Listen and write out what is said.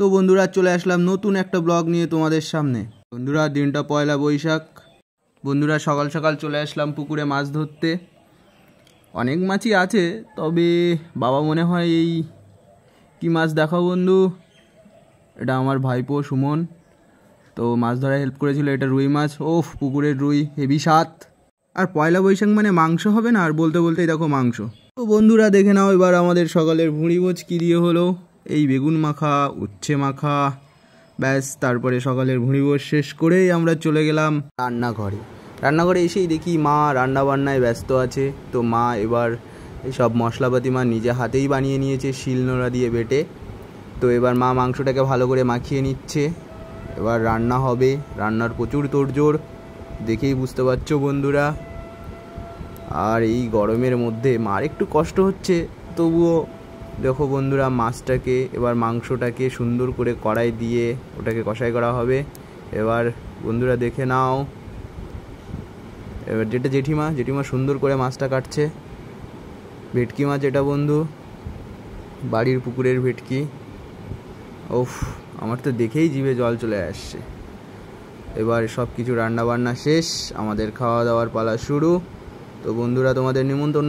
তো বন্ধুরা চলে আসলাম নতুন একটা ব্লগ নিয়ে তোমাদের সামনে। বন্ধুরা দিনটা পয়লা বৈশাখ। বন্ধুরা সকাল সকাল চলে আসলাম পুকুরে মাছ ধরতে। অনেক মাছই আছে, তবে বাবা মনে হয় এই কি মাছ দেখাও বন্ধু, এটা আমার ভাইপো সুমন, তো মাছ ধরায় হেল্প করেছিল। এটা রুই মাছ, ওফ পুকুরের রুই হেভি স্বাদ। আর পয়লা বৈশাখ মানে মাংস হবে না, আর বলতে বলতেই দেখো মাংস। তো বন্ধুরা দেখে নাও এবার আমাদের সকালের ভুঁড়িভোজ কী দিয়ে হলো। এই বেগুন মাখা, উচ্ছে মাখা, ব্যাস। তারপরে সকালের ভুঁড়িভোজ শেষ করেই আমরা চলে গেলাম রান্নাঘরে এসেই দেখি মা রান্না বান্নায় ব্যস্ত আছে। তো মা এবার এইসব মশলাপাতি মা নিজে হাতেই বানিয়ে নিয়েছে, শিলনোড়া দিয়ে বেটে। তো এবার মা মাংসটাকে ভালো করে মাখিয়ে নিচ্ছে, এবার রান্না হবে। রান্নার প্রচুর তোড়জোড়, দেখেই বুঝতে পারছো বন্ধুরা। আর এই গরমের মধ্যে মার একটু কষ্ট হচ্ছে, তবুও দেখো বন্ধুরা মাছটাকে এবার মাংসটাকে সুন্দর করে কড়াই দিয়ে ওটাকে কষাই করা হবে। এবার বন্ধুরা দেখে নাও, এবার যেটা জেঠিমা সুন্দর করে মাছটা কাটছে। ভেটকি মাছ এটা বন্ধু, বাড়ির পুকুরের ভেটকি। ওফ, আমার তো দেখেই জিভে জল চলে আসছে। এবার সব কিছু রান্না বান্না শেষ, আমাদের খাওয়া দাওয়ার পালা শুরু। তো বন্ধুরা তোমাদের নিমন্ত্রণ